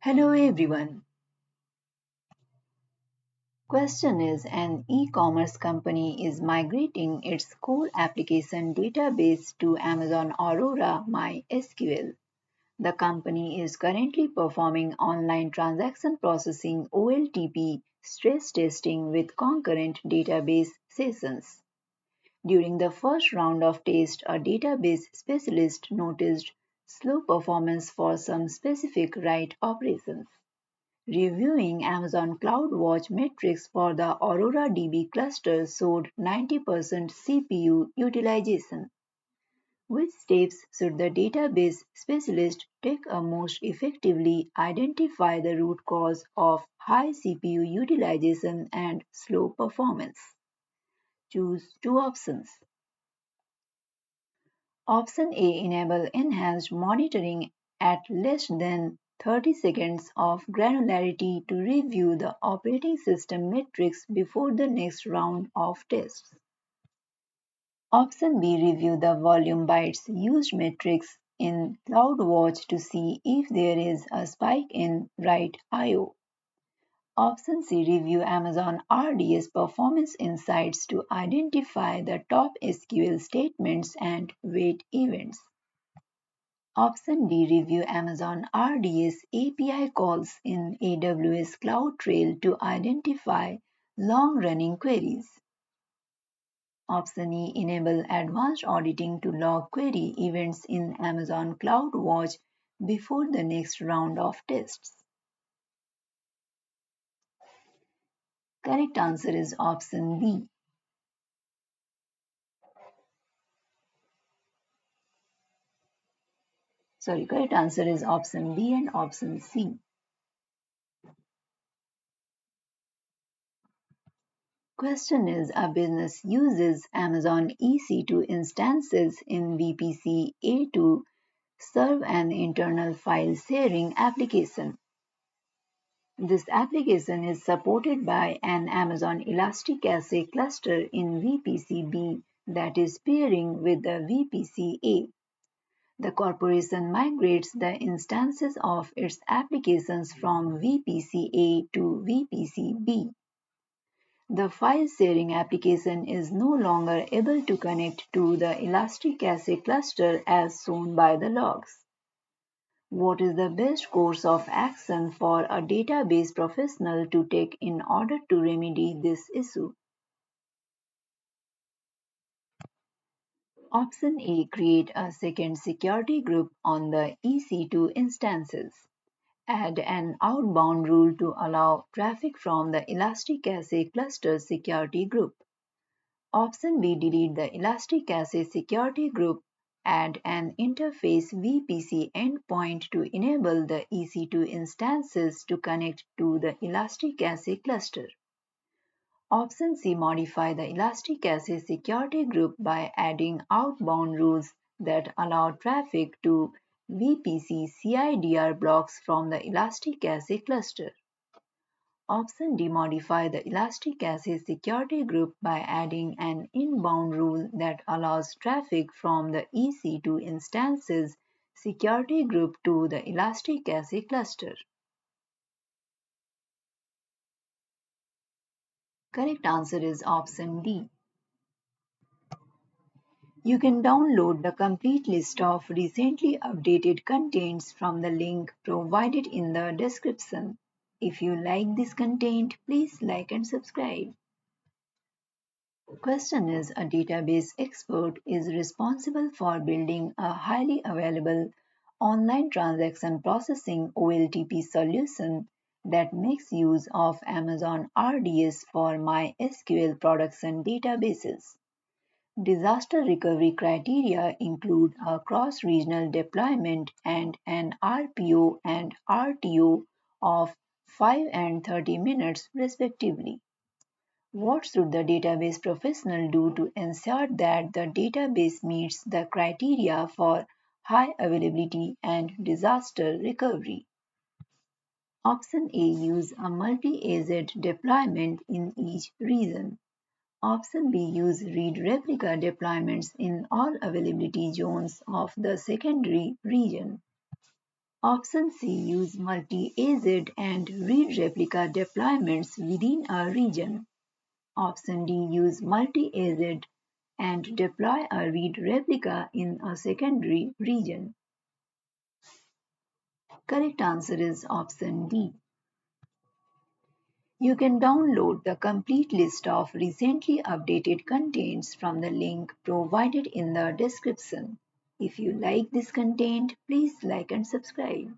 Hello everyone. Question is an e-commerce company is migrating its core application database to Amazon Aurora MySQL. The company is currently performing online transaction processing OLTP stress testing with concurrent database sessions. During the first round of tests, a database specialist noticed slow performance for some specific write operations. Reviewing Amazon CloudWatch metrics for the Aurora DB cluster showed 90% CPU utilization. Which steps should the database specialist take to most effectively identify the root cause of high CPU utilization and slow performance? Choose two options. Option A enable enhanced monitoring at less than 30 seconds of granularity to review the operating system metrics before the next round of tests. Option B review the volume bytes used metrics in CloudWatch to see if there is a spike in write I/O. Option C review Amazon RDS performance insights to identify the top SQL statements and wait events. Option D review Amazon RDS API calls in AWS CloudTrail to identify long-running queries. Option E enable advanced auditing to log query events in Amazon CloudWatch before the next round of tests. Correct answer is option B. Correct answer is option B and option C. Question is a business uses Amazon EC2 instances in VPC A to serve an internal file sharing application. This application is supported by an Amazon Elasticsearch cluster in VPC-B that is pairing with the VPC-A. The corporation migrates the instances of its applications from VPC-A to VPC-B. The file sharing application is no longer able to connect to the Elasticsearch cluster as shown by the logs. What is the best course of action for a database professional to take in order to remedy this issue? Option A create a second security group on the EC2 instances. Add an outbound rule to allow traffic from the Elasticsearch cluster security group. Option B delete the Elasticsearch security group. Add an interface VPC endpoint to enable the EC2 instances to connect to the Elasticsearch cluster. Option C modify the Elasticsearch security group by adding outbound rules that allow traffic to VPC CIDR blocks from the Elasticsearch cluster. Option D modify the Elasticsearch security group by adding an inbound rule that allows traffic from the EC2 instances security group to the Elasticsearch cluster. Correct answer is option D. You can download the complete list of recently updated contents from the link provided in the description. If you like this content, please like and subscribe. Question is a database expert is responsible for building a highly available online transaction processing OLTP solution that makes use of Amazon RDS for MySQL production databases. Disaster recovery criteria include a cross-regional deployment and an RPO and RTO of 5 and 30 minutes respectively. What should the database professional do to ensure that the database meets the criteria for high availability and disaster recovery? Option A use a multi-AZ deployment in each region. Option B use read replica deployments in all availability zones of the secondary region. Option C. Use multi-AZ and read replica deployments within a region. Option D. Use multi-AZ and deploy a read replica in a secondary region. Correct answer is option D. You can download the complete list of recently updated contents from the link provided in the description. If you like this content, please like and subscribe.